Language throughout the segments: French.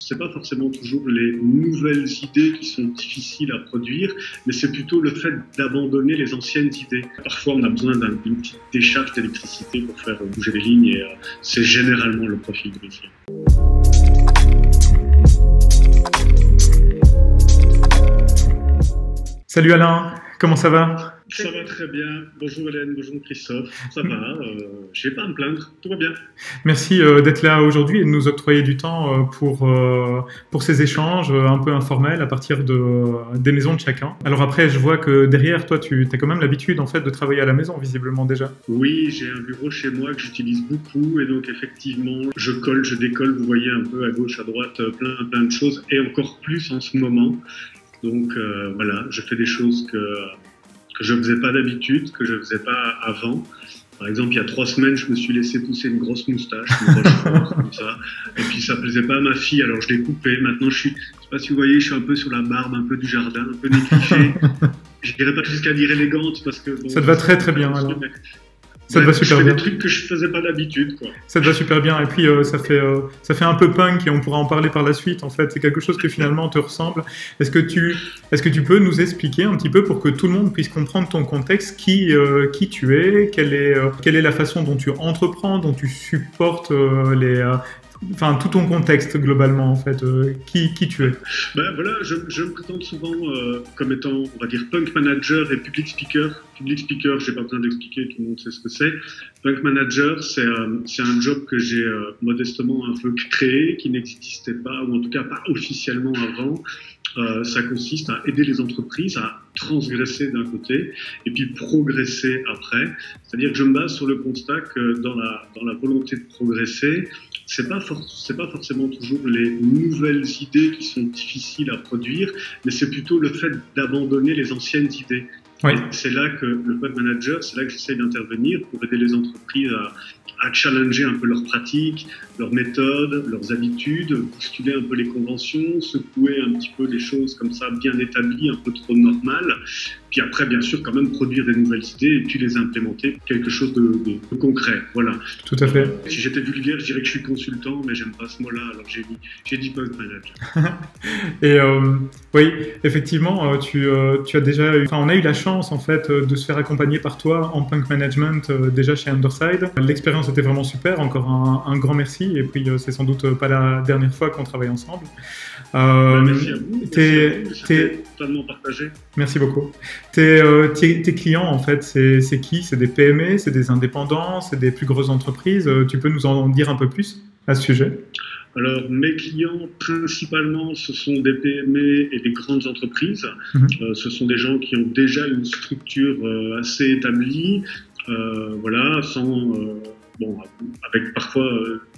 C'est pas forcément toujours les nouvelles idées qui sont difficiles à produire, mais c'est plutôt le fait d'abandonner les anciennes idées. Parfois, on a besoin d'une petite décharge d'électricité pour faire bouger les lignes et c'est généralement le profil de métier. Salut Alain, comment ça va? Ça va très bien. Bonjour Hélène, bonjour Christophe. Ça va, je vais pas à me plaindre, tout va bien. Merci d'être là aujourd'hui et de nous octroyer du temps pour ces échanges un peu informels à partir des maisons de chacun. Alors après, je vois que derrière toi, tu as quand même l'habitude en fait de travailler à la maison, visiblement déjà. Oui, j'ai un bureau chez moi que j'utilise beaucoup et donc effectivement, je colle, je décolle, vous voyez un peu à gauche, à droite, plein de choses et encore plus en ce moment. Donc voilà, je fais des choses que je ne faisais pas d'habitude, que je ne faisais pas avant. Par exemple, il y a 3 semaines, je me suis laissé pousser une grosse moustache, comme ça. Et puis ça ne plaisait pas à ma fille, alors je l'ai coupée. Maintenant, je ne sais pas si vous voyez, je suis un peu sur la barbe, un peu du jardin, un peu négligée. Je ne dirais pas jusqu'à dire élégante, parce que... Bon, ça te va très bien, alors. Ça te va super bien. Des trucs que je faisais pas d'habitude, quoi. Ça te va super bien. Et puis, ça fait un peu punk et on pourra en parler par la suite. En fait, c'est quelque chose que finalement te ressemble. Est-ce que tu peux nous expliquer un petit peu pour que tout le monde puisse comprendre ton contexte, qui tu es, quelle est la façon dont tu entreprends, dont tu supportes enfin, tout ton contexte globalement, en fait, qui tu es? Ben voilà, je me présente souvent comme étant, on va dire, punk manager et public speaker. Public speaker, j'ai pas besoin d'expliquer, tout le monde sait ce que c'est. Punk manager, c'est un job que j'ai modestement un peu créé, qui n'existait pas, ou en tout cas pas officiellement avant. Ça consiste à aider les entreprises à transgresser d'un côté et puis progresser après. C'est-à-dire que je me base sur le constat que dans la volonté de progresser, c'est pas forcément toujours les nouvelles idées qui sont difficiles à produire, mais c'est plutôt le fait d'abandonner les anciennes idées. Oui. Et c'est là que le Punk Manager, c'est là que j'essaie d'intervenir pour aider les entreprises à challenger un peu leurs pratiques, leurs méthodes, leurs habitudes, bousculer un peu les conventions, secouer un petit peu les choses comme ça bien établies, un peu trop normales. Puis après, bien sûr, quand même produire des nouvelles idées et puis les implémenter, quelque chose de concret. Voilà. Tout à fait. Si j'étais vulgaire, je dirais que je suis consultant, mais j'aime pas ce mot-là, alors j'ai dit Punk Manager. Et oui, effectivement, tu as déjà eu, enfin, on a eu la chance en fait de se faire accompagner par toi en punk management déjà chez Underside. L'expérience était vraiment super, encore un grand merci. Et puis c'est sans doute pas la dernière fois qu'on travaille ensemble. Merci à vous. C'était totalement partagé. Merci beaucoup. Tes clients, en fait, c'est qui? C'est des PME, c'est des indépendants, c'est des plus grosses entreprises? Tu peux nous en dire un peu plus à ce sujet? Alors, mes clients, principalement, ce sont des PME et des grandes entreprises. Ce sont des gens qui ont déjà une structure assez établie, voilà, bon, avec parfois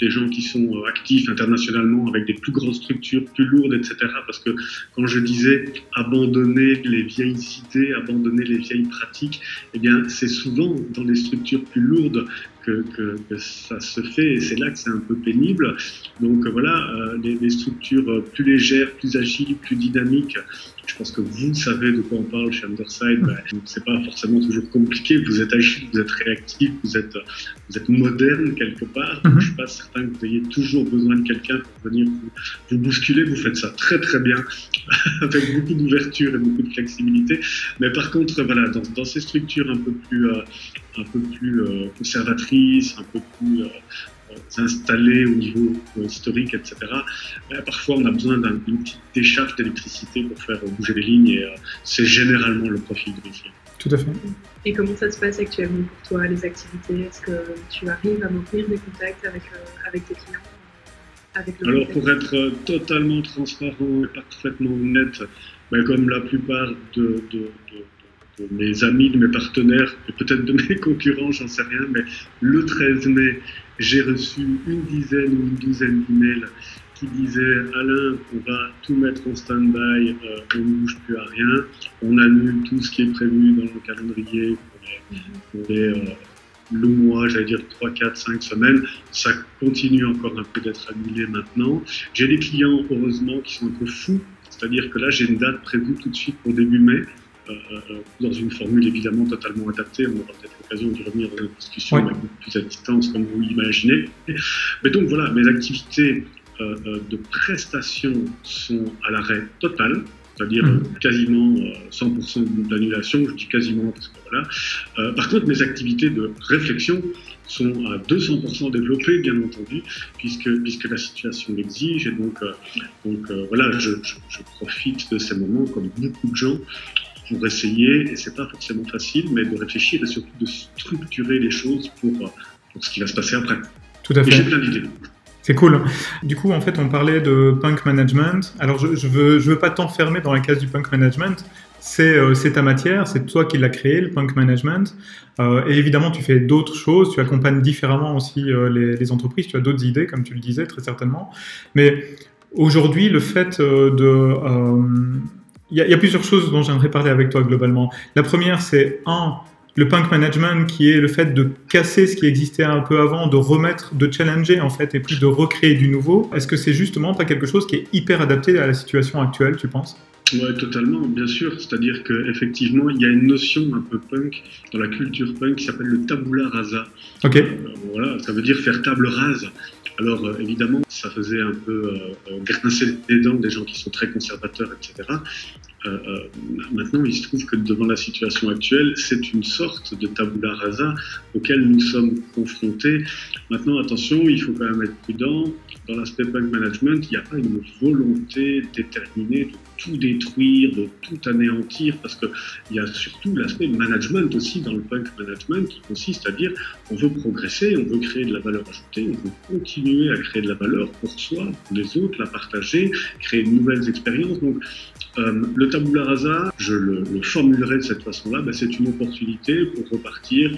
des gens qui sont actifs internationalement, avec des plus grosses structures, plus lourdes, etc. Parce que quand je disais abandonner les vieilles idées, abandonner les vieilles pratiques, eh bien, c'est souvent dans les structures plus lourdes que ça se fait, et c'est là que c'est un peu pénible. Donc voilà, les structures plus légères, plus agiles, plus dynamiques, je pense que vous savez de quoi on parle chez Underside. C'est pas forcément toujours compliqué. Vous êtes agile, vous êtes réactif, vous êtes moderne quelque part. Donc, je suis pas certain que vous ayez toujours besoin de quelqu'un pour venir vous bousculer. Vous faites ça très très bien, avec beaucoup d'ouverture et beaucoup de flexibilité. Mais par contre, voilà, dans ces structures un peu plus conservatrices, un peu plus installées au niveau historique, etc. Parfois, on a besoin d'une petite décharge d'électricité pour faire bouger les lignes et c'est généralement le profil de métier. Tout à fait. Et comment ça se passe actuellement pour toi, les activités? Est-ce que tu arrives à maintenir des contacts avec tes clients, Alors, pour être totalement transparent et parfaitement honnête, comme la plupart de mes amis, de mes partenaires, et peut-être de mes concurrents, j'en sais rien, mais le 13 mai, j'ai reçu une dizaine ou une douzaine d'emails qui disaient « Alain, on va tout mettre en stand-by, on ne bouge plus à rien, on annule tout ce qui est prévu dans le calendrier pour les le mois, j'allais dire 3, 4, 5 semaines, ça continue encore un peu d'être annulé maintenant. J'ai des clients, heureusement, qui sont un peu fous, c'est-à-dire que là, j'ai une date prévue tout de suite pour début mai, dans une formule évidemment totalement adaptée. On aura peut-être l'occasion d'y revenir dans notre discussion, mais beaucoup plus à distance, comme vous l'imaginez. Mais donc voilà, mes activités de prestations sont à l'arrêt total, c'est-à-dire quasiment 100% d'annulation, je dis quasiment parce que voilà. Par contre, mes activités de réflexion sont à 200% développées, bien entendu, puisque la situation l'exige. Et donc voilà, je profite de ces moments, comme beaucoup de gens, pour essayer, et c'est pas forcément facile, mais de réfléchir et surtout de structurer les choses pour ce qui va se passer après. Tout à fait. Et j'ai plein d'idées. C'est cool. Du coup, en fait, on parlait de punk management. Alors, je veux pas t'enfermer dans la case du punk management. C'est ta matière, c'est toi qui l'as créé, le punk management. Et évidemment, tu fais d'autres choses. Tu accompagnes différemment aussi les entreprises. Tu as d'autres idées, comme tu le disais, très certainement. Mais aujourd'hui, le fait il y a plusieurs choses dont j'aimerais parler avec toi globalement. La première, c'est le punk management, qui est le fait de casser ce qui existait un peu avant, de challenger en fait, et puis de recréer du nouveau. Est-ce que c'est justement pas quelque chose qui est hyper adapté à la situation actuelle, tu penses ? Ouais, totalement, bien sûr. C'est-à-dire qu'effectivement, il y a une notion un peu punk dans la culture punk qui s'appelle le tabula rasa. Ok. Voilà, ça veut dire faire table rase. Alors évidemment, ça faisait un peu grincer les dents des gens qui sont très conservateurs, etc. Maintenant, il se trouve que devant la situation actuelle, c'est une sorte de tabula rasa auquel nous sommes confrontés. Maintenant, attention, il faut quand même être prudent. Dans l'aspect punk management, il n'y a pas une volonté déterminée de tout détruire, de tout anéantir, parce qu'il y a surtout l'aspect management aussi dans le punk management qui consiste à dire on veut progresser, on veut créer de la valeur ajoutée, on veut continuer à créer de la valeur pour soi, pour les autres, la partager, créer de nouvelles expériences. Donc, le tabula rasa, je le formulerai de cette façon-là, c'est une opportunité pour repartir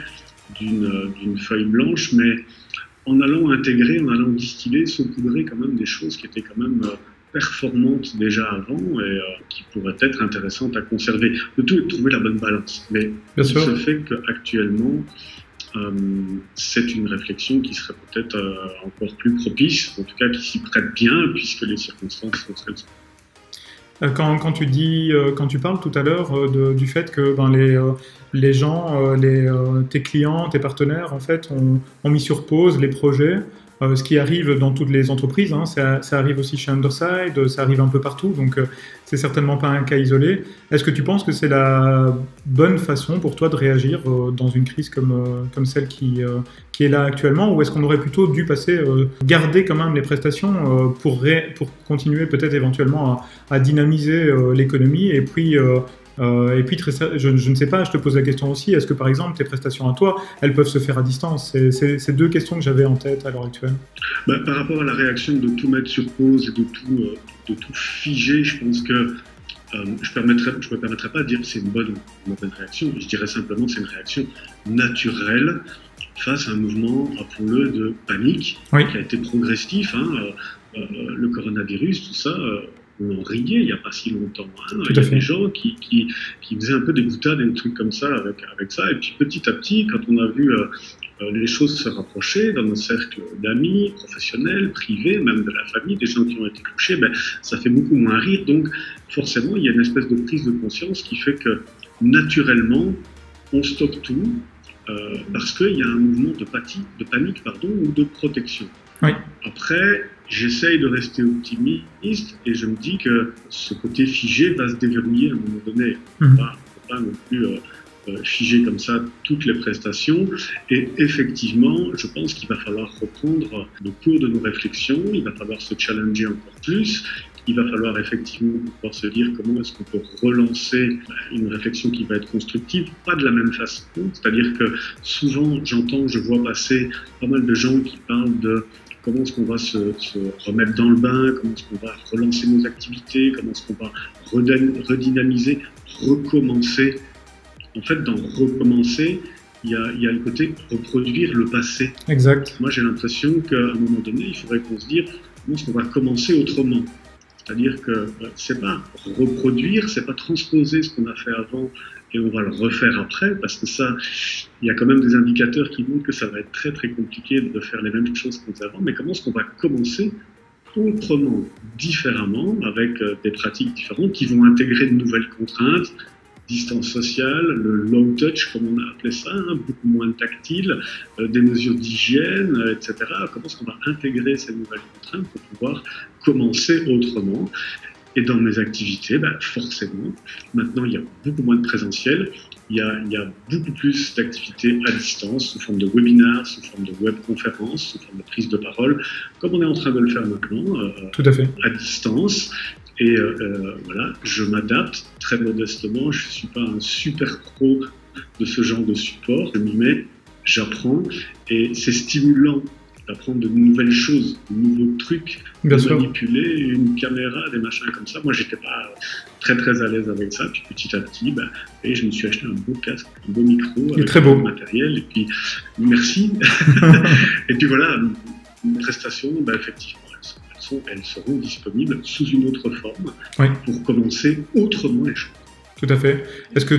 d'une feuille blanche, mais en allant intégrer, en allant distiller, saupoudrer quand même des choses qui étaient quand même performantes déjà avant et qui pourraient être intéressantes à conserver. Le tout est de trouver la bonne balance. Mais il se fait qu'actuellement, c'est une réflexion qui serait peut-être encore plus propice, en tout cas qui s'y prête bien, puisque les circonstances sont celles-ci. Quand tu parles tout à l'heure du fait que les gens, tes clients, tes partenaires, en fait, ont mis sur pause les projets, ce qui arrive dans toutes les entreprises, hein, ça arrive aussi chez Underside, ça arrive un peu partout, donc c'est certainement pas un cas isolé. Est-ce que tu penses que c'est la bonne façon pour toi de réagir dans une crise comme celle qui est là actuellement, ou est-ce qu'on aurait plutôt dû garder quand même les prestations pour continuer peut-être éventuellement à dynamiser l'économie et puis je ne sais pas, je te pose la question aussi, est-ce que par exemple tes prestations à toi, elles peuvent se faire à distance ? C'est deux questions que j'avais en tête à l'heure actuelle. Par rapport à la réaction de tout mettre sur pause et de tout figer, je pense que je ne me permettrais pas de dire que c'est une bonne ou une mauvaise réaction, je dirais simplement que c'est une réaction naturelle face à un mouvement, rappelons-le, de panique qui a été progressif. Le coronavirus, tout ça... on en riait il n'y a pas si longtemps. Il y a des gens qui faisaient un peu des boutades et des trucs comme ça avec ça. Et puis petit à petit, quand on a vu les choses se rapprocher dans nos cercles d'amis, professionnels, privés, même de la famille, des gens qui ont été touchés, ça fait beaucoup moins rire. Donc forcément, il y a une espèce de prise de conscience qui fait que naturellement, on stoppe tout parce qu'il y a un mouvement de panique ou de protection. Oui. Après, j'essaye de rester optimiste et je me dis que ce côté figé va se déverrouiller à un moment donné. On ne peut pas non plus figer comme ça toutes les prestations. Et effectivement, je pense qu'il va falloir reprendre le cours de nos réflexions, il va falloir se challenger encore plus. Il va falloir effectivement pouvoir se dire comment est-ce qu'on peut relancer une réflexion qui va être constructive, pas de la même façon. C'est-à-dire que souvent, je vois passer pas mal de gens qui parlent de comment est-ce qu'on va se remettre dans le bain, comment est-ce qu'on va relancer nos activités, comment est-ce qu'on va redynamiser, recommencer. En fait, dans recommencer, il y a le côté reproduire le passé. Exact. Moi, j'ai l'impression qu'à un moment donné, il faudrait qu'on se dise comment est-ce qu'on va commencer autrement. C'est-à-dire que c'est pas reproduire, c'est pas transposer ce qu'on a fait avant et on va le refaire après, parce que ça, il y a quand même des indicateurs qui montrent que ça va être très très compliqué de faire les mêmes choses qu'on faisait avant, mais comment est-ce qu'on va commencer autrement, différemment, avec des pratiques différentes qui vont intégrer de nouvelles contraintes, distance sociale, le low touch, comme on a appelé ça, hein, beaucoup moins de tactile, des mesures d'hygiène, etc. Comment est-ce qu'on va intégrer ces nouvelles contraintes pour pouvoir commencer autrement? Et dans mes activités, forcément, maintenant il y a beaucoup moins de présentiel, il y a beaucoup plus d'activités à distance, sous forme de webinaires, sous forme de webconférences, sous forme de prise de parole, comme on est en train de le faire maintenant, Tout à fait. à distance. Et voilà, je m'adapte très modestement, je ne suis pas un super pro de ce genre de support, je m'y mets, j'apprends, et c'est stimulant d'apprendre de nouvelles choses, de nouveaux trucs, Bien de sûr. manipuler une caméra, des machins comme ça. Moi, j'étais pas très à l'aise avec ça. Puis petit à petit, et je me suis acheté un beau casque, un beau micro, avec très beau du matériel. Et puis, merci. Et puis voilà, les prestations, effectivement, elles seront disponibles sous une autre forme pour commencer autrement les choses. Tout à fait. Est-ce que...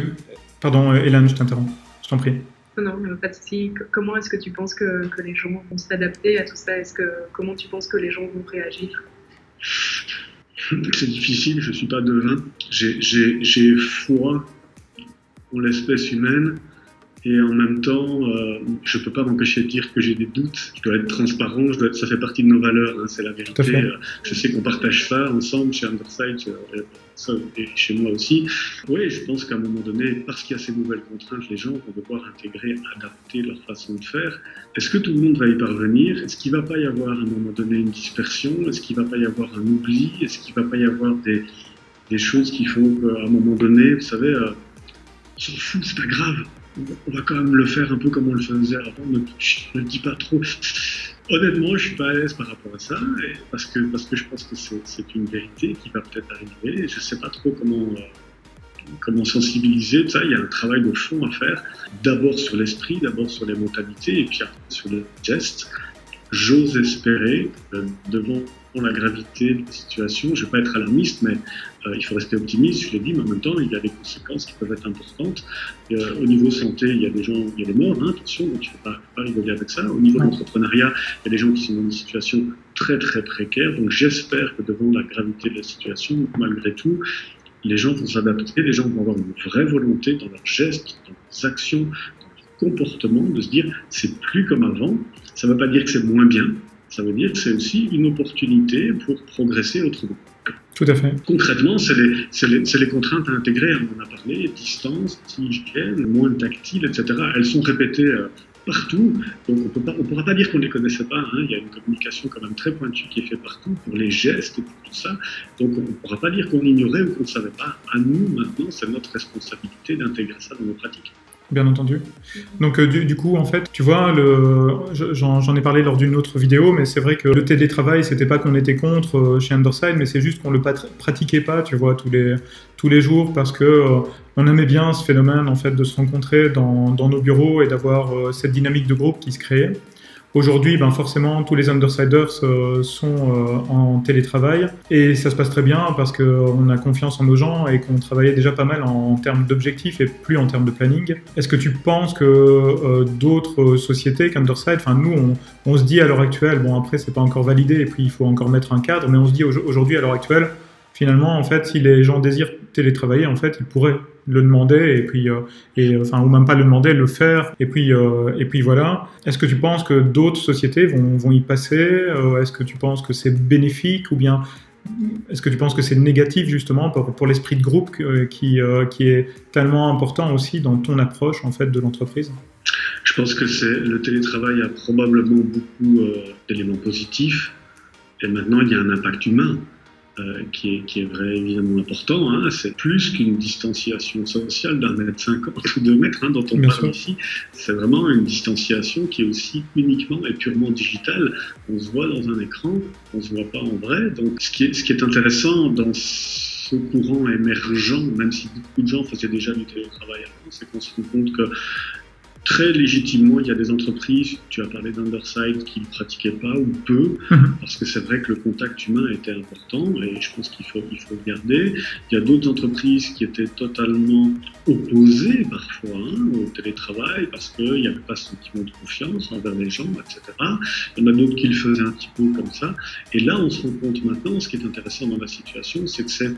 Pardon, Hélène, je t'interromps. Je t'en prie. Non, pas de souci. Comment est-ce que tu penses que les gens vont s'adapter à tout ça? Comment tu penses que les gens vont réagir? C'est difficile, je ne suis pas devin. J'ai foi en l'espèce humaine et en même temps, je ne peux pas m'empêcher de dire que j'ai des doutes. Je dois être transparent, ça fait partie de nos valeurs, hein, c'est la vérité. Je sais qu'on partage ça ensemble chez Underside et chez moi aussi. Oui, je pense qu'à un moment donné, parce qu'il y a ces nouvelles contraintes, les gens vont devoir intégrer, adapter leur façon de faire. Est-ce que tout le monde va y parvenir? Est-ce qu'il ne va pas y avoir à un moment donné une dispersion? Est-ce qu'il ne va pas y avoir un oubli? Est-ce qu'il ne va pas y avoir des choses qui font qu'à un moment donné, vous savez, on s'en fout, c'est pas grave. On va quand même le faire un peu comme on le faisait avant, ne le dis pas trop. Honnêtement, je suis pas à l'aise par rapport à ça, parce que je pense que c'est une vérité qui va peut-être arriver. Je sais pas trop comment sensibiliser tout ça. Il y a un travail de fond à faire, d'abord sur l'esprit, d'abord sur les mentalités, et puis après sur les gestes. J'ose espérer, devant la gravité de la situation, je ne vais pas être alarmiste, mais il faut rester optimiste, je l'ai dit, mais en même temps, il y a des conséquences qui peuvent être importantes. Au niveau santé, il y a des gens, il y a des morts, hein, attention, donc il ne faut pas rigoler avec ça. Au niveau de l'entrepreneuriat, il y a des gens qui sont dans des situations très précaires, donc j'espère que devant la gravité de la situation, malgré tout, les gens vont s'adapter, les gens vont avoir une vraie volonté dans leurs gestes, dans leurs actions, dans leurs comportements, de se dire c'est plus comme avant. Ça ne veut pas dire que c'est moins bien, ça veut dire que c'est aussi une opportunité pour progresser autrement. Tout à fait. Concrètement, c'est les contraintes à intégrer, on en a parlé, distance, hygiène, moins de tactile, etc. Elles sont répétées partout, donc on ne pourra pas dire qu'on ne les connaissait pas, hein. Il y a une communication quand même très pointue qui est faite partout pour les gestes et pour tout ça, donc on ne pourra pas dire qu'on ignorait ou qu'on ne savait pas. À nous, maintenant, c'est notre responsabilité d'intégrer ça dans nos pratiques. Bien entendu. Donc du coup, en fait, tu vois, j'en ai parlé lors d'une autre vidéo, mais c'est vrai que le télétravail, c'était pas qu'on était contre chez Underside, mais c'est juste qu'on le pratiquait pas, tu vois, tous les jours, parce que on aimait bien ce phénomène, en fait, de se rencontrer dans nos bureaux et d'avoir cette dynamique de groupe qui se créait. Aujourd'hui, forcément, tous les Undersiders sont en télétravail et ça se passe très bien parce qu'on a confiance en nos gens et qu'on travaillait déjà pas mal en termes d'objectifs et plus en termes de planning. Est-ce que tu penses que d'autres sociétés qu'Underside, nous, on se dit à l'heure actuelle, bon après c'est pas encore validé et puis il faut encore mettre un cadre, mais on se dit aujourd'hui à l'heure actuelle, finalement, en fait, si les gens désirent télétravailler, en fait, ils pourraient le demander et puis, ou même pas le demander, le faire. Et puis voilà. Est-ce que tu penses que d'autres sociétés vont y passer? Est-ce que tu penses que c'est bénéfique ou bien est-ce que tu penses que c'est négatif justement pour l'esprit de groupe qui est tellement important aussi dans ton approche en fait de l'entreprise? Je pense que le télétravail a probablement beaucoup d'éléments positifs et maintenant il y a un impact humain. Qui est vrai, évidemment important, hein. C'est plus qu'une distanciation sociale d'1,50 m ou 2 mètres dont on parle ici. C'est vraiment une distanciation qui est aussi uniquement et purement digitale. On se voit dans un écran, on ne se voit pas en vrai. Donc ce qui est intéressant dans ce courant émergent, même si beaucoup de gens faisaient déjà du télétravail avant, c'est qu'on se rend compte que très légitimement, il y a des entreprises, tu as parlé d'Underside, qui ne le pratiquaient pas ou peu, parce que c'est vrai que le contact humain était important et je pense qu'il faut le garder. Il y a d'autres entreprises qui étaient totalement opposées parfois au télétravail parce qu'il n'y avait pas ce sentiment de confiance envers les gens, etc. Il y en a d'autres qui le faisaient un petit peu comme ça. Et là, on se rend compte maintenant, ce qui est intéressant dans la situation, c'est que c'est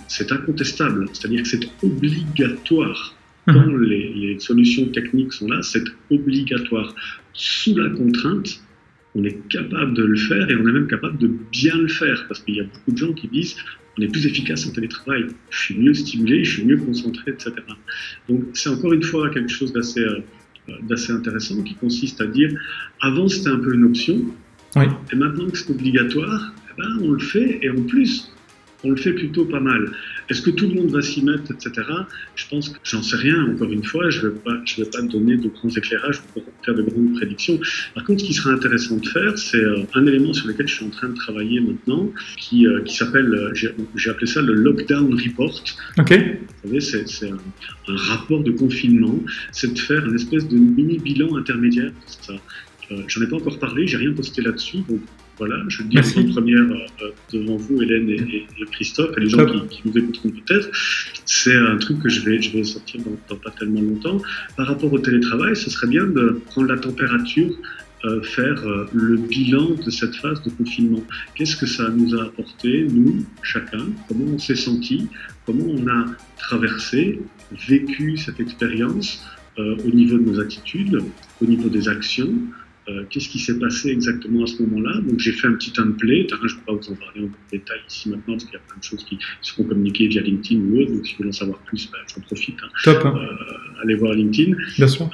c'est incontestable, c'est-à-dire que c'est obligatoire. Quand les solutions techniques sont là, c'est obligatoire. Sous la contrainte, on est capable de le faire et on est même capable de bien le faire, parce qu'il y a beaucoup de gens qui disent on est plus efficace en télétravail, je suis mieux stimulé, je suis mieux concentré, etc. Donc c'est encore une fois quelque chose d'assez intéressant qui consiste à dire avant c'était un peu une option, oui. Et maintenant que c'est obligatoire, eh ben, on le fait et en plus on le fait plutôt pas mal. Est-ce que tout le monde va s'y mettre, etc. Je pense que j'en sais rien, encore une fois, je vais pas donner de grands éclairages pour faire de grandes prédictions. Par contre, ce qui serait intéressant de faire, c'est un élément sur lequel je suis en train de travailler maintenant, qui s'appelle, j'ai appelé ça le Lockdown Report. Okay. Vous savez, c'est un rapport de confinement, c'est de faire une espèce de mini-bilan intermédiaire. J'en ai pas encore parlé, j'ai rien posté là-dessus, donc voilà, je le dis en première devant vous, Hélène et Christophe, et les gens qui nous écouteront peut-être. C'est un truc que je vais sortir dans pas tellement longtemps. Par rapport au télétravail, ce serait bien de prendre la température, faire le bilan de cette phase de confinement. Qu'est-ce que ça nous a apporté, nous, chacun? Comment on s'est senti? Comment on a traversé, vécu cette expérience au niveau de nos attitudes, au niveau des actions? Qu'est-ce qui s'est passé exactement à ce moment-là? Donc j'ai fait un petit template, je ne peux pas vous en parler en détail ici maintenant parce qu'il y a plein de choses qui seront communiquées via LinkedIn ou autre, donc si vous voulez en savoir plus, j'en profite. Top. Allez voir LinkedIn. Bien sûr.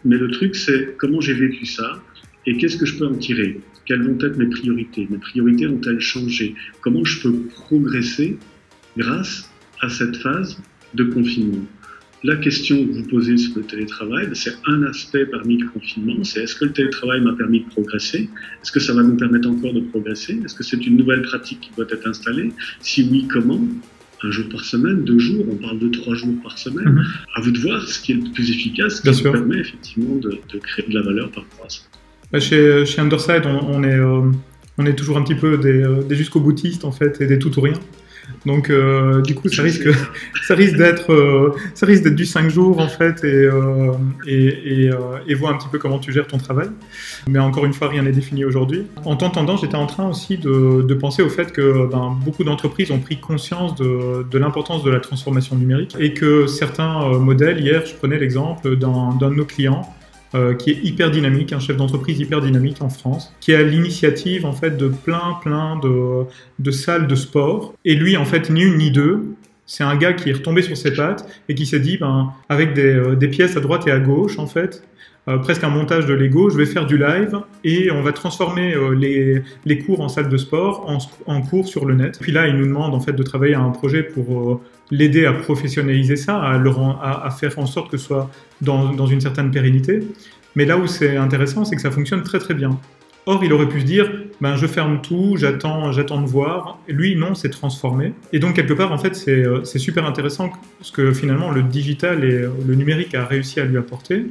Mais le truc c'est comment j'ai vécu ça et qu'est-ce que je peux en tirer? Quelles vont être mes priorités? Mes priorités ont-elles changé? Comment je peux progresser grâce à cette phase de confinement? La question que vous posez sur le télétravail, c'est un aspect parmi le confinement, c'est est-ce que le télétravail m'a permis de progresser? Est-ce que ça va nous permettre encore de progresser? Est-ce que c'est une nouvelle pratique qui doit être installée? Si oui, comment? 1 jour par semaine, 2 jours, on parle de 3 jours par semaine. À vous de voir ce qui est le plus efficace, ce qui permet effectivement de créer de la valeur par rapport à ça. Chez Underside, on est toujours un petit peu des jusqu'au boutistes en fait, et des tout ou rien. Donc du coup ça risque d'être du 5 jours en fait et voir un petit peu comment tu gères ton travail. Mais encore une fois, rien n'est défini aujourd'hui. En t'entendant, j'étais en train aussi de penser au fait que beaucoup d'entreprises ont pris conscience de l'importance de la transformation numérique et que certains modèles, hier je prenais l'exemple d'un de nos clients qui est hyper dynamique, un chef d'entreprise hyper dynamique en France, qui a l'initiative en fait de plein de salles de sport. Et lui, en fait, ni une ni deux, c'est un gars qui est retombé sur ses pattes et qui s'est dit, avec des pièces à droite et à gauche, en fait, presque un montage de Lego, je vais faire du live et on va transformer les cours en salle de sport en cours sur le net. Puis là, il nous demande en fait de travailler à un projet pour l'aider à professionnaliser ça, à faire en sorte que ce soit dans une certaine pérennité. Mais là où c'est intéressant, c'est que ça fonctionne très très bien. Or, il aurait pu se dire, je ferme tout, j'attends de voir. Et lui, non, c'est transformé. Et donc, quelque part, en fait, c'est super intéressant ce que finalement le digital et le numérique a réussi à lui apporter.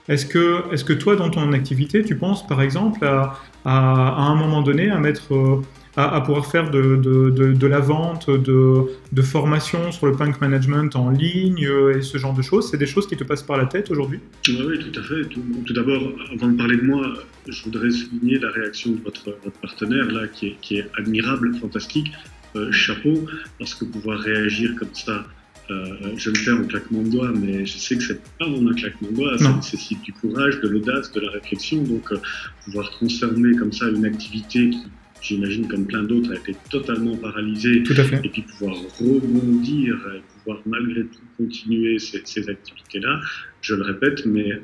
Est-ce que toi, dans ton activité, tu penses, par exemple, à un moment donné, à pouvoir faire de la vente, de formation sur le punk management en ligne et ce genre de choses? C'est des choses qui te passent par la tête aujourd'hui? Oui, tout à fait. Tout d'abord, avant de parler de moi, je voudrais souligner la réaction de votre partenaire là, qui est admirable, fantastique. Chapeau, parce que pouvoir réagir comme ça, je le fais en claquement de doigts, mais je sais que c'est pas en un claquement de doigts, ça nécessite du courage, de l'audace, de la réflexion. Donc, pouvoir transformer comme ça une activité qui, j'imagine, comme plein d'autres, a été totalement paralysée, et puis pouvoir rebondir, et pouvoir malgré tout continuer ces activités-là, je le répète, mais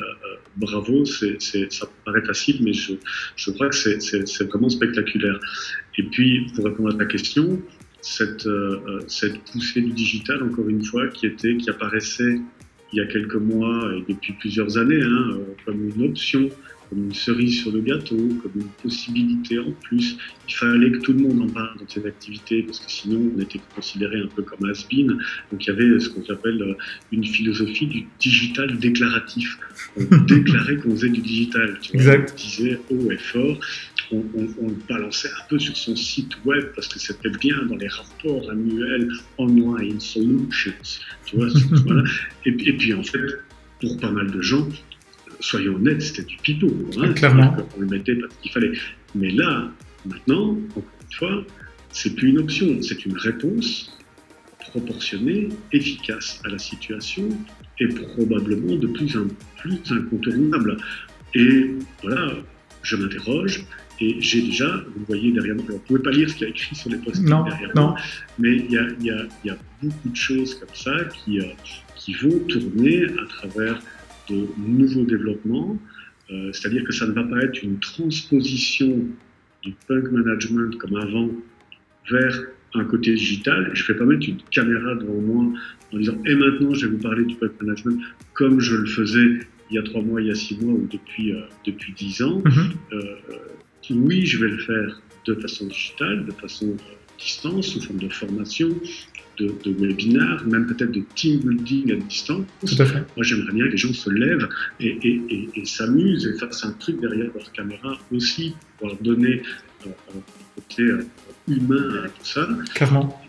bravo, ça paraît facile, mais je crois que c'est vraiment spectaculaire. Et puis, pour répondre à ta question, cette poussée du digital, encore une fois, qui apparaissait il y a quelques mois et depuis plusieurs années, comme une option, comme une cerise sur le gâteau, comme une possibilité en plus. Il fallait que tout le monde en parle dans ces activités, parce que sinon on était considéré un peu comme has-been. Donc il y avait ce qu'on appelle une philosophie du digital déclaratif. On déclarait qu'on faisait du digital. Tu vois, on disait haut et fort. On le balançait un peu sur son site web parce que c'était bien dans les rapports annuels Online Solutions. Tu vois, voilà. Et puis en fait, pour pas mal de gens, soyons honnêtes, c'était du pipeau. Clairement. On le mettait parce qu'il fallait. Mais là, maintenant, encore une fois, c'est plus une option, c'est une réponse proportionné, efficace à la situation et probablement de plus en plus incontournable. Et voilà, je m'interroge et j'ai déjà, vous le voyez derrière moi, alors, vous ne pouvez pas lire ce qu'il y a écrit sur les post-it derrière moi, mais il y a beaucoup de choses comme ça qui vont tourner à travers de nouveaux développements, c'est-à-dire que ça ne va pas être une transposition du punk management comme avant vers un côté digital. Je ne vais pas mettre une caméra devant moi en disant « et maintenant je vais vous parler du punk management comme je le faisais il y a 3 mois, il y a 6 mois ou depuis 10 ans. Oui, je vais le faire de façon digitale, de façon distance, sous forme de formation, de webinaire, même peut-être de team building à distance. Tout à fait. Moi, j'aimerais bien que les gens se lèvent et s'amusent et fassent un truc derrière leur caméra aussi, pour leur donner un côté humain à tout ça. Clairement.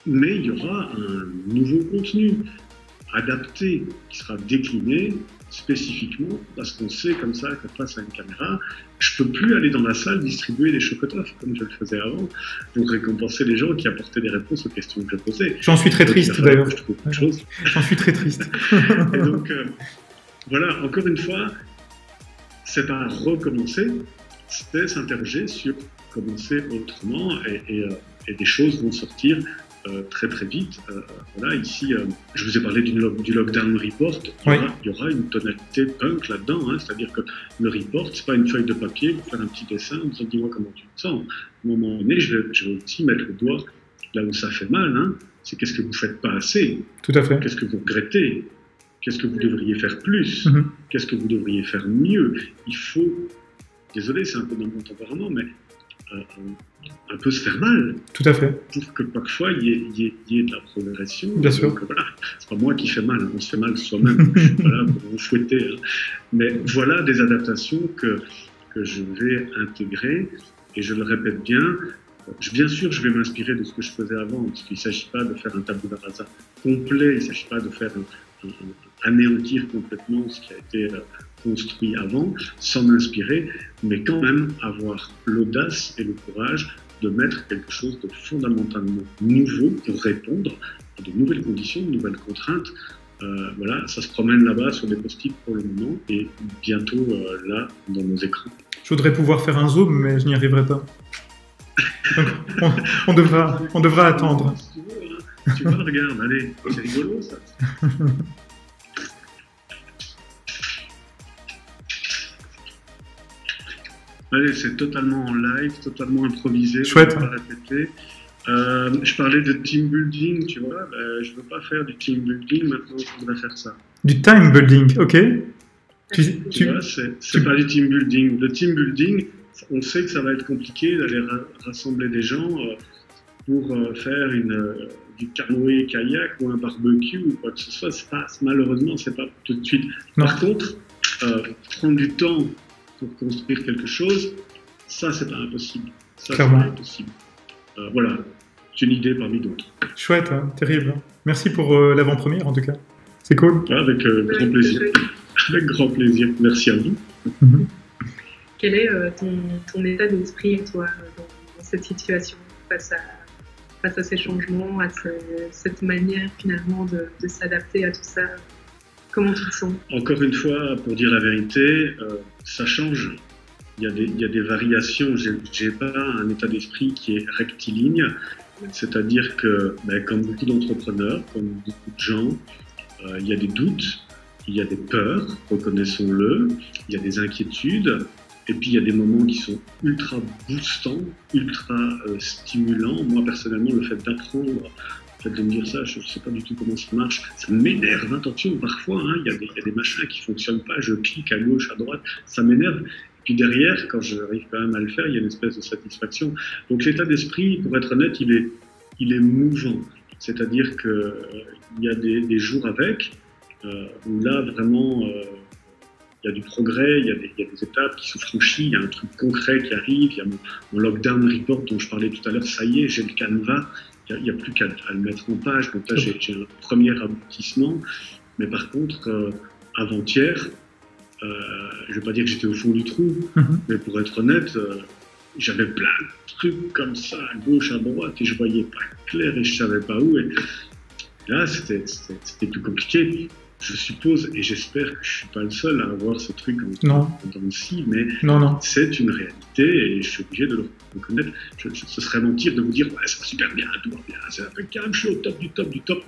Mais il y aura un nouveau contenu adapté qui sera décliné spécifiquement parce qu'on sait comme ça que face à une caméra, je peux plus aller dans la salle distribuer des chocotoffs comme je le faisais avant pour récompenser les gens qui apportaient des réponses aux questions que je posais. J'en suis très triste d'ailleurs. J'en suis très triste. Et donc voilà, encore une fois, c'est pas recommencer, c'est s'interroger sur commencer autrement et des choses vont sortir très très vite. Voilà, ici, je vous ai parlé du lockdown report. Il y aura une tonalité punk là-dedans, hein, c'est-à-dire que le report, c'est pas une feuille de papier pour faire un petit dessin en disant dis-moi comment tu te sens. À un moment donné, je vais aussi mettre le doigt là où ça fait mal. Hein, c'est qu'est-ce que vous faites pas assez. Tout à fait. Qu'est-ce que vous regrettez. Qu'est-ce que vous devriez faire plus. Qu'est-ce que vous devriez faire mieux. Il faut, désolé, c'est un peu dans mon tempérament, mais un peu se faire mal. Tout à fait. Pour que parfois il y ait de la progression. Bien sûr. Donc, voilà, c'est pas moi qui fais mal, hein, on se fait mal soi-même. Voilà, pour vous fouetter. Hein. Mais voilà des adaptations que je vais intégrer et je le répète bien. Bien sûr, je vais m'inspirer de ce que je faisais avant, parce qu'il ne s'agit pas de faire un tabula rasa complet, il ne s'agit pas de faire anéantir complètement ce qui a été construit avant, sans m'inspirer, mais quand même avoir l'audace et le courage de mettre quelque chose de fondamentalement nouveau pour répondre à de nouvelles conditions, de nouvelles contraintes. Voilà, ça se promène là-bas sur des post-it pour le moment et bientôt là dans nos écrans. Je voudrais pouvoir faire un zoom, mais je n'y arriverai pas. Donc, on devra attendre. Tu vois, regarde, allez, c'est rigolo ça. Allez, c'est totalement en live, totalement improvisé. Chouette. Je ne vais pas répéter. Je parlais de team building, tu vois. Je ne veux pas faire du team building, maintenant je voudrais faire ça. Du time building, ok. Tu vois, c'est pas du team building. Le team building, on sait que ça va être compliqué d'aller rassembler des gens pour faire du canoë-kayak ou un barbecue ou quoi que ce soit. Malheureusement, c'est pas tout de suite. Non. Par contre, prendre du temps pour construire quelque chose, ça, c'est pas impossible. Ça, clairement. C'est pas impossible. Voilà, c'est une idée parmi d'autres. Chouette, hein, terrible. Merci pour l'avant-première, en tout cas. C'est cool. Avec grand plaisir. Avec grand plaisir. Merci à vous. Quel est ton état d'esprit, toi, dans cette situation, face à ces changements, à cette manière, finalement, de s'adapter à tout ça? Comment tu te sens? Encore une fois, pour dire la vérité, ça change. Il y a des variations. J'ai pas un état d'esprit qui est rectiligne. C'est-à-dire que, comme beaucoup d'entrepreneurs, comme beaucoup de gens, il y a des doutes, il y a des peurs, reconnaissons-le, il y a des inquiétudes, et puis il y a des moments qui sont ultra boostants, ultra stimulants. Moi, personnellement, le fait d'apprendre, de me dire ça, je ne sais pas du tout comment ça marche, ça m'énerve, attention, parfois, hein, il y a des machins qui ne fonctionnent pas, je clique à gauche, à droite, ça m'énerve. Puis derrière, quand j'arrive quand même à le faire, il y a une espèce de satisfaction. Donc l'état d'esprit, pour être honnête, il est mouvant. C'est-à-dire qu'il y a des jours avec, où là, vraiment, il y a du progrès, il y a des étapes qui sont franchies, il y a un truc concret qui arrive, il y a mon lockdown report dont je parlais tout à l'heure, ça y est, j'ai le canevas. Il n'y a plus qu'à le mettre en page. Donc là, j'ai un premier aboutissement. Mais par contre, avant-hier, je ne vais pas dire que j'étais au fond du trou, mais pour être honnête, j'avais plein de trucs comme ça, à gauche, à droite, et je voyais pas clair et je savais pas où. Et là, c'était plus compliqué. Je suppose, et j'espère que je suis pas le seul à avoir ce truc dans le si, mais c'est une réalité et je suis obligé de le reconnaître. Ce serait mentir de vous dire, ouais, ça va super bien, tout va bien, c'est impeccable, je suis au top du top du top.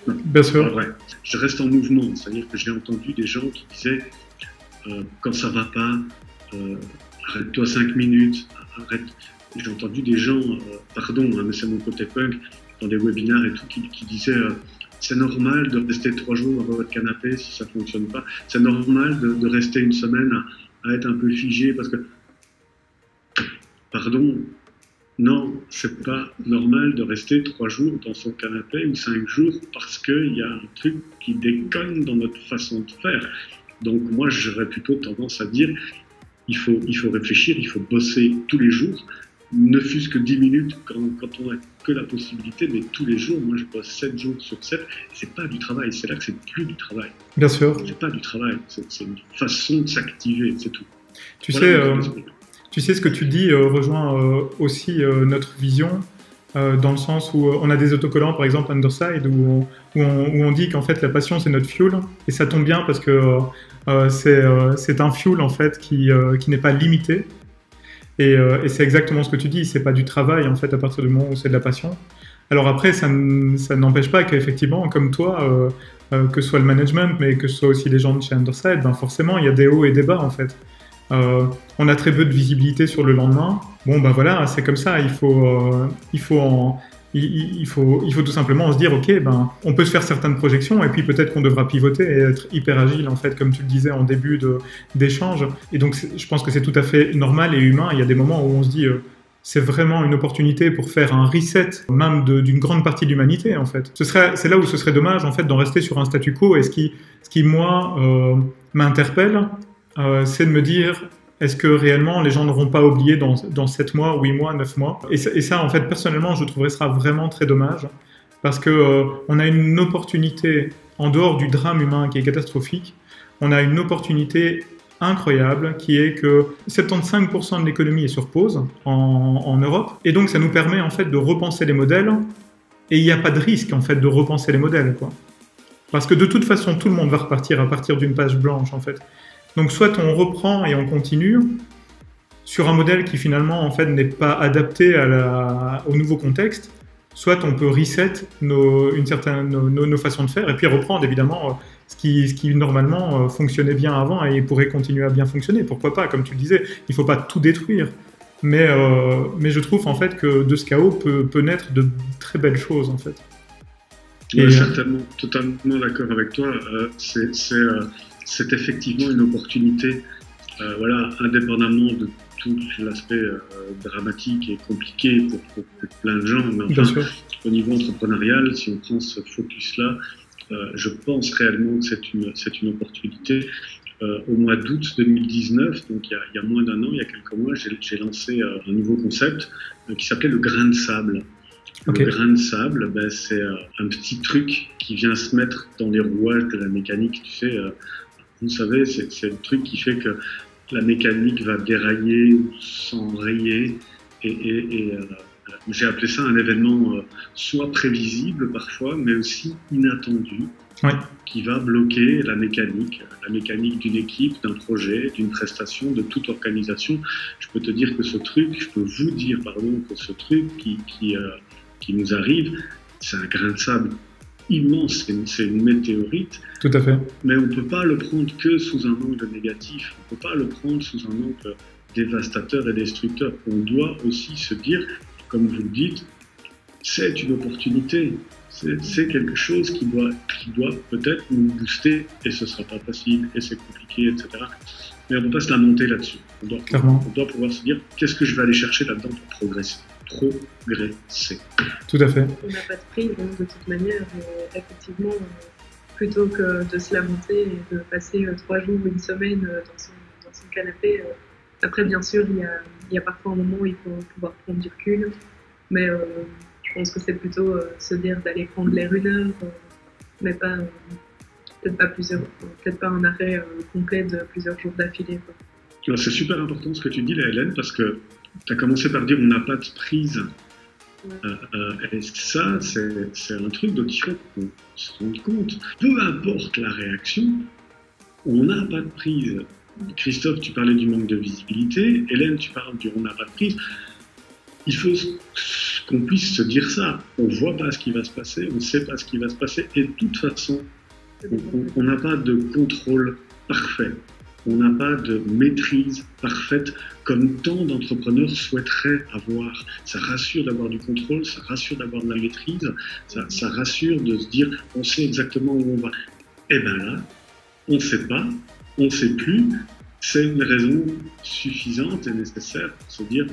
Non, bien sûr. C'est pas vrai. Je reste en mouvement, c'est-à-dire que j'ai entendu des gens qui disaient, quand ça va pas, arrête-toi 5 minutes, arrête. J'ai entendu des gens, pardon, hein, mais c'est mon côté punk, dans des webinaires et tout, qui disaient, c'est normal de rester 3 jours dans votre canapé si ça ne fonctionne pas. C'est normal de rester une semaine à être un peu figé parce que... Pardon, non, c'est pas normal de rester 3 jours dans son canapé ou 5 jours parce qu'il y a un truc qui déconne dans notre façon de faire. Donc moi, j'aurais plutôt tendance à dire il faut réfléchir, il faut bosser tous les jours, ne fût-ce que 10 minutes quand on n'a que la possibilité, mais tous les jours. Moi, je bosse 7 jours sur 7. C'est pas du travail. C'est là que c'est plus du travail. Bien sûr. C'est pas du travail. C'est une façon de s'activer, c'est tout. Tu sais, ce que tu dis rejoint aussi notre vision, dans le sens où on a des autocollants, par exemple Underside, où on dit qu'en fait la passion c'est notre fuel, et ça tombe bien parce que c'est un fuel en fait qui n'est pas limité. Et c'est exactement ce que tu dis, c'est pas du travail en fait à partir du moment où c'est de la passion. Alors après, ça n'empêche pas qu'effectivement, comme toi, que ce soit le management, mais que ce soit aussi les gens de chez Underside, ben forcément il y a des hauts et des bas en fait. On a très peu de visibilité sur le lendemain. Bon ben voilà, c'est comme ça. Il faut tout simplement se dire, ok, ben on peut se faire certaines projections et puis peut-être qu'on devra pivoter et être hyper agile en fait, comme tu le disais en début d'échange. Et donc je pense que c'est tout à fait normal et humain. Il y a des moments où on se dit c'est vraiment une opportunité pour faire un reset même d'une grande partie de l'humanité en fait. C'est là où ce serait dommage en fait d'en rester sur un statu quo. Et ce qui moi m'interpelle, c'est de me dire, est-ce que réellement les gens n'auront pas oublié dans 7 mois, 8 mois, 9 mois? Et ça, en fait, personnellement, je trouverais ça vraiment très dommage, parce que on a une opportunité, en dehors du drame humain qui est catastrophique, on a une opportunité incroyable qui est que 75% de l'économie est sur pause en Europe, et donc ça nous permet en fait de repenser les modèles, et il n'y a pas de risque en fait de repenser les modèles, quoi. Parce que de toute façon, tout le monde va repartir à partir d'une page blanche, en fait. Donc soit on reprend et on continue sur un modèle qui finalement en fait n'est pas adapté au nouveau contexte, soit on peut reset nos façons de faire et puis reprendre évidemment ce qui normalement fonctionnait bien avant et pourrait continuer à bien fonctionner. Pourquoi pas, comme tu le disais, il ne faut pas tout détruire. Mais je trouve en fait que de ce chaos peut naître de très belles choses en fait. Oui, certainement, totalement d'accord avec toi. C'est effectivement une opportunité, voilà, indépendamment de tout l'aspect dramatique et compliqué pour plein de gens. Mais enfin, au niveau entrepreneurial, si on prend ce focus-là, je pense réellement que c'est une opportunité. Au mois d'août 2019, donc il y a moins d'un an, il y a quelques mois, j'ai lancé un nouveau concept qui s'appelait le grain de sable. Okay. Le grain de sable, ben, c'est un petit truc qui vient se mettre dans les rouages de la mécanique. Tu sais, vous savez, c'est le truc qui fait que la mécanique va dérailler ou s'enrayer. Et j'ai appelé ça un événement soit prévisible parfois, mais aussi inattendu, qui va bloquer la mécanique d'une équipe, d'un projet, d'une prestation, de toute organisation. Je peux te dire que ce truc, je peux vous dire, pardon, que ce truc qui nous arrive, c'est un grain de sable immense, c'est une météorite. Tout à fait. Mais on ne peut pas le prendre que sous un angle négatif, on ne peut pas le prendre sous un angle dévastateur et destructeur. On doit aussi se dire, comme vous le dites, c'est une opportunité, c'est quelque chose qui doit peut-être nous booster, et ce ne sera pas facile, et c'est compliqué, etc. Mais on ne peut pas se lamenter là-dessus. On doit pouvoir se dire, qu'est-ce que je vais aller chercher là-dedans pour progresser. Tout à fait. On n'a pas de prix, donc de toute manière, effectivement, plutôt que de se lamenter et de passer 3 jours ou une semaine dans son canapé. Après, bien sûr, il y a parfois un moment où il faut pouvoir prendre du recul, mais je pense que c'est plutôt se dire d'aller prendre l'air une heure, mais pas peut-être pas un arrêt complet de plusieurs jours d'affilée. C'est super important ce que tu dis là, Hélène, parce que Tu as commencé par dire on n'a pas de prise. Et ça, c'est un truc dont il faut qu'on se rende compte. Peu importe la réaction, on n'a pas de prise. Christophe, tu parlais du manque de visibilité. Hélène, tu parles du on n'a pas de prise. Il faut qu'on puisse se dire ça. On ne voit pas ce qui va se passer, on ne sait pas ce qui va se passer. Et de toute façon, on n'a pas de contrôle parfait. On n'a pas de maîtrise parfaite comme tant d'entrepreneurs souhaiteraient avoir. Ça rassure d'avoir du contrôle, ça rassure d'avoir de la maîtrise, ça rassure de se dire on sait exactement où on va. Et bien là, on ne sait pas, on ne sait plus. C'est une raison suffisante et nécessaire pour se dire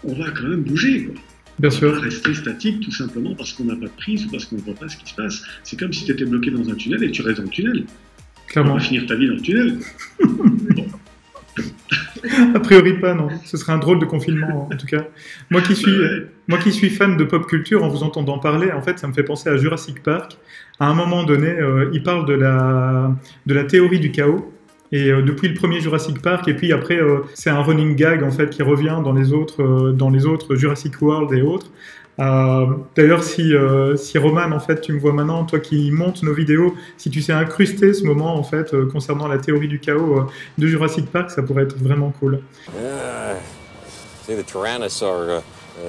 on va quand même bouger, quoi. Bien on sûr. va pas rester statique tout simplement parce qu'on n'a pas de prise ou parce qu'on ne voit pas ce qui se passe. C'est comme si tu étais bloqué dans un tunnel et tu restes dans le tunnel. Clairement. On va finir ta vie dans le tunnel. Bon. A priori pas, non. Ce serait un drôle de confinement, en tout cas. Moi qui suis fan de pop culture, en vous entendant parler, en fait, ça me fait penser à Jurassic Park. À un moment donné, il parle de la théorie du chaos. Et depuis le premier Jurassic Park, et puis après, c'est un running gag, en fait, qui revient dans les autres Jurassic World et autres. D'ailleurs, si Roman, en fait, tu me vois maintenant, toi qui montes nos vidéos, si tu sais incruster ce moment, en fait, concernant la théorie du chaos de Jurassic Park, ça pourrait être vraiment cool. See, the Tyrannosaur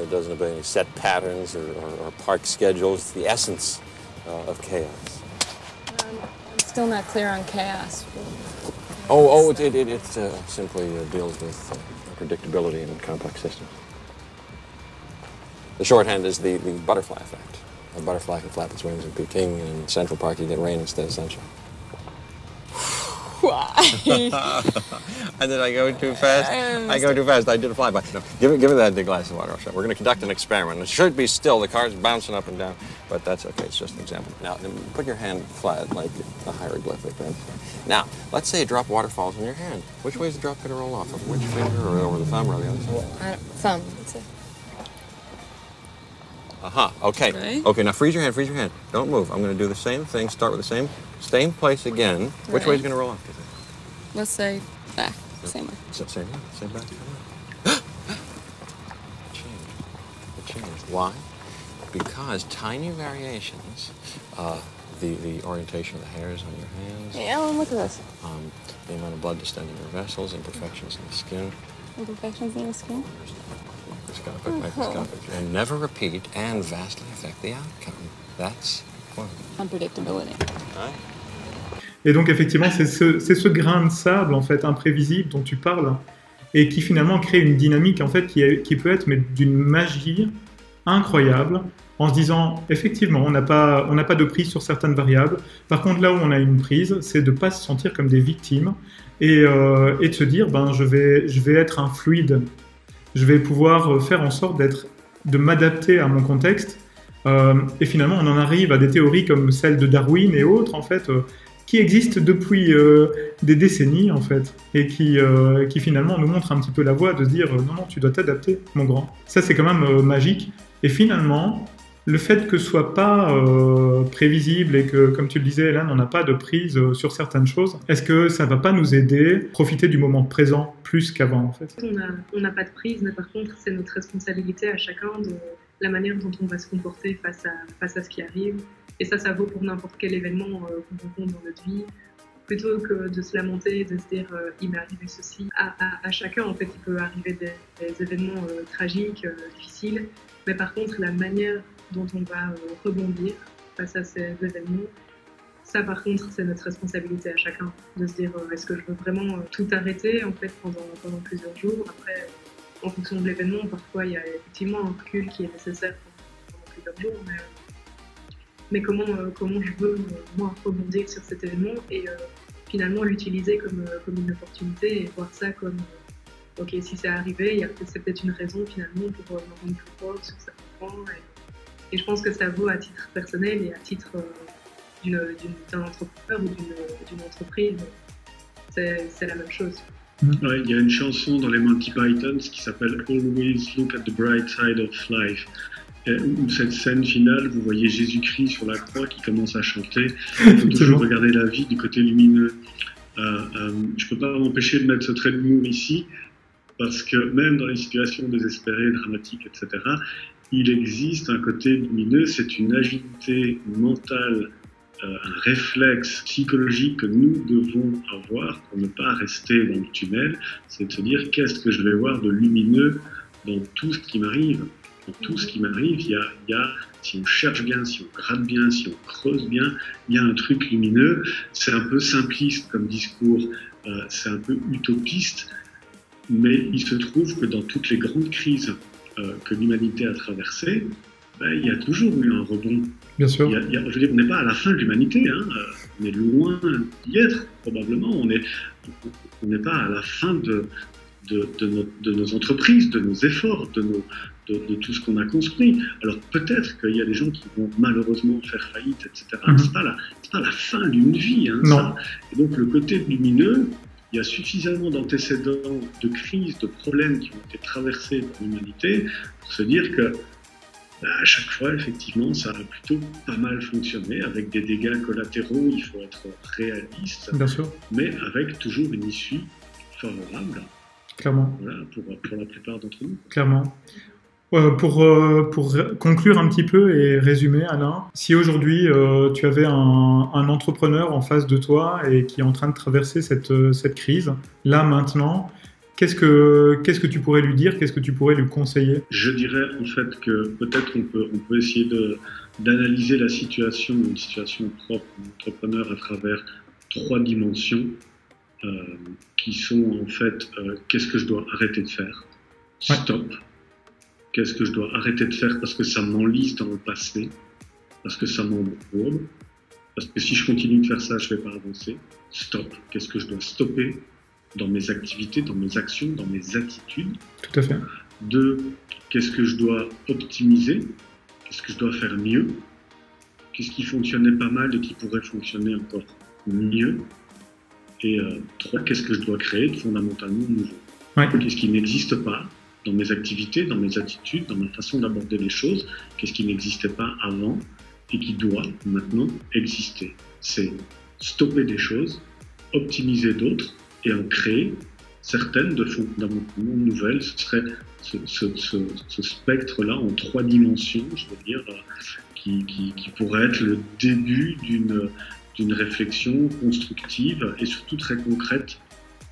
doesn't obey any set patterns or park schedules. It's the essence of chaos. I'm still not clear on chaos. It simply deals with predictability in complex systems. The shorthand is the butterfly effect. A butterfly can flap its wings in Peking, and in Central Park you get rain instead of sunshine. Why? And then I go too fast. I go too fast. I did a flyby. No, give me that big glass of water. We're going to conduct an experiment. It should be still. The car's bouncing up and down, but that's okay. It's just an example. Now, put your hand flat like a hieroglyphic. Right? Now, let's say a drop of water falls in your hand. Which way is the drop going to roll off? Of which finger, or over the thumb, or the other side? Thumb. That's it. Okay. Right. Okay, now freeze your hand, freeze your hand. Don't move. I'm going to do the same thing. Start with the same place again. Which Right. way is it going to roll off? Let's say back. Same way. Same back. It changed. Why? Because tiny variations, the orientation of the hairs on your hands, Hey, Ellen, look at this. the amount of blood distending your vessels, imperfections in the skin, Imperfections in the skin. microscopic, and never repeat and vastly affect the outcome. That's one. Unpredictability. Right? Et donc, effectivement, c'est ce grain de sable, en fait, imprévisible dont tu parles, et qui finalement crée une dynamique, en fait, qui peut être d'une magie incroyable, en se disant, effectivement, on n'a pas de prise sur certaines variables. Par contre, là où on a une prise, c'est de ne pas se sentir comme des victimes, et de se dire, ben, je vais être un fluide. Je vais pouvoir faire en sorte de m'adapter à mon contexte. Et finalement, on en arrive à des théories comme celle de Darwin et autres, en fait, qui existent depuis des décennies, en fait, et qui finalement nous montrent un petit peu la voie de se dire non, tu dois t'adapter, mon grand. Ça, c'est quand même magique. Et finalement, le fait que ce soit pas prévisible et que, comme tu le disais, Hélène, on n'a pas de prise sur certaines choses, est-ce que ça va pas nous aider à profiter du moment présent plus qu'avant, en fait? On n'a pas de prise, mais par contre, c'est notre responsabilité à chacun de la manière dont on va se comporter face à ce qui arrive. Et ça vaut pour n'importe quel événement qu'on rencontre dans notre vie. Plutôt que de se lamenter, de se dire il m'est arrivé ceci. À chacun, en fait, il peut arriver des événements tragiques, difficiles. Mais par contre, la manière dont on va rebondir face à ces événements, ça par contre c'est notre responsabilité à chacun de se dire est-ce que je veux vraiment tout arrêter en fait pendant plusieurs jours. Après, en fonction de l'événement, parfois il y a effectivement un recul qui est nécessaire pendant plusieurs jours, mais comment je veux moi rebondir sur cet événement et finalement l'utiliser comme une opportunité et voir ça comme ok, si c'est arrivé, c'est peut-être une raison finalement pour me rendre plus fort sur certains points. Et je pense que ça vaut à titre personnel et à titre d'un entrepreneur ou d'une entreprise. C'est la même chose. Ouais, il y a une chanson dans les Monty Python qui s'appelle Always Look at the Bright Side of Life. Où cette scène finale, vous voyez Jésus-Christ sur la croix qui commence à chanter. Il faut toujours regarder la vie du côté lumineux. Je ne peux pas m'empêcher de mettre ce trait d'humour ici. parce que même dans les situations désespérées, dramatiques, etc., il existe un côté lumineux, c'est une agilité mentale, un réflexe psychologique que nous devons avoir pour ne pas rester dans le tunnel, c'est de se dire qu'est-ce que je vais voir de lumineux dans tout ce qui m'arrive. Dans tout ce qui m'arrive, il y a, si on cherche bien, si on gratte bien, si on creuse bien, il y a un truc lumineux. C'est un peu simpliste comme discours, c'est un peu utopiste, mais il se trouve que dans toutes les grandes crises que l'humanité a traversées, il y a toujours eu un rebond. Bien sûr. Je veux dire, on n'est pas à la fin de l'humanité, hein. On est loin d'y être, probablement. On n'est pas à la fin de nos entreprises, de nos efforts, de tout ce qu'on a construit. Alors peut-être qu'il y a des gens qui vont malheureusement faire faillite, etc. C'est pas la fin d'une vie, hein, ça. Et donc le côté lumineux, il y a suffisamment d'antécédents, de crises, de problèmes qui ont été traversés par l'humanité pour se dire que à chaque fois, effectivement, ça a plutôt pas mal fonctionné, avec des dégâts collatéraux, il faut être réaliste, bien sûr, mais avec toujours une issue favorable. Clairement. Voilà, pour la plupart d'entre nous. Clairement. Pour conclure un petit peu et résumer, Alain, si aujourd'hui tu avais un entrepreneur en face de toi et qui est en train de traverser cette crise, là, maintenant, qu'est-ce que tu pourrais lui dire? Qu'est-ce que tu pourrais lui conseiller? Je dirais en fait que peut-être on peut essayer d'analyser une situation propre à l'entrepreneur à travers 3 dimensions qui sont en fait qu'est-ce que je dois arrêter de faire? Stop. Qu'est-ce que je dois arrêter de faire parce que ça m'enlise dans le passé, parce que ça m'embourbe, parce que si je continue de faire ça, je ne vais pas avancer. Stop. Qu'est-ce que je dois stopper dans mes activités, dans mes actions, dans mes attitudes? Tout à fait. 2, qu'est-ce que je dois optimiser? Qu'est-ce que je dois faire mieux? Qu'est-ce qui fonctionnait pas mal et qui pourrait fonctionner encore mieux? Et 3, qu'est-ce que je dois créer de fondamentalement nouveau? Ouais. Qu'est-ce qui n'existe pas dans mes activités, dans mes attitudes, dans ma façon d'aborder les choses? Qu'est-ce qui n'existait pas avant et qui doit maintenant exister? C'est stopper des choses, optimiser d'autres et en créer certaines de fondamentalement nouvelles. Ce serait ce spectre-là en 3 dimensions, je veux dire, qui pourrait être le début d'une réflexion constructive et surtout très concrète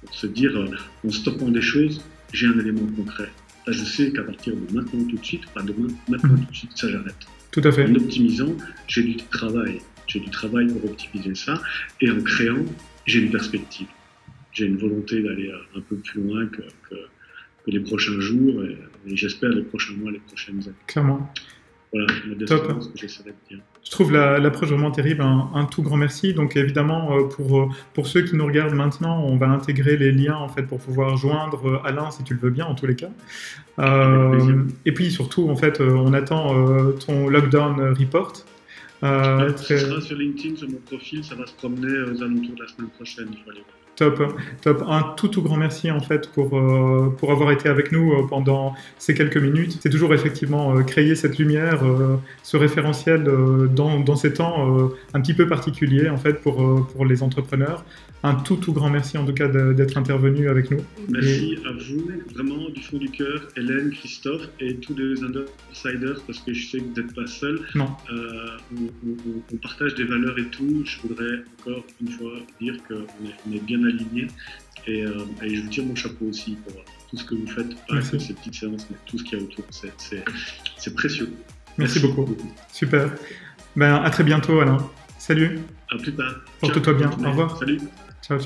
pour se dire, en stoppant des choses, j'ai un élément concret. Là, je sais qu'à partir de maintenant tout de suite, pas demain, maintenant tout de suite, ça j'arrête. Tout à fait. En optimisant, j'ai du travail. J'ai du travail pour optimiser ça. Et en créant, j'ai une perspective. J'ai une volonté d'aller un peu plus loin que les prochains jours et j'espère les prochains mois, les prochaines années. Clairement. Voilà, ce que j'essaierai de dire. Je trouve l'approche vraiment terrible. Un tout grand merci. Donc évidemment, pour ceux qui nous regardent maintenant, on va intégrer les liens en fait pour pouvoir joindre Alain si tu le veux bien, en tous les cas. Et puis surtout, en fait, on attend ton lockdown report. Ça sera sur LinkedIn, sur mon profil, ça va se promener aux alentours de la semaine prochaine. Il faut aller voir. Top. Un tout grand merci en fait pour avoir été avec nous pendant ces quelques minutes. C'est toujours effectivement créer cette lumière, ce référentiel dans ces temps un petit peu particuliers en fait pour les entrepreneurs. Un tout grand merci en tout cas d'être intervenu avec nous. Merci à vous, vraiment du fond du cœur, Hélène, Christophe et tous les outsiders parce que je sais que vous n'êtes pas seuls. Non. On partage des valeurs et tout. Je voudrais encore une fois dire qu'on est bien alignés et je vous tire mon chapeau aussi pour tout ce que vous faites, pas que ces petites séances, mais tout ce qu'il y a autour. C'est précieux. Merci beaucoup. Super. À très bientôt, Alain. Salut. À plus tard. Porte-toi bien. Au revoir. Salut. Ciao.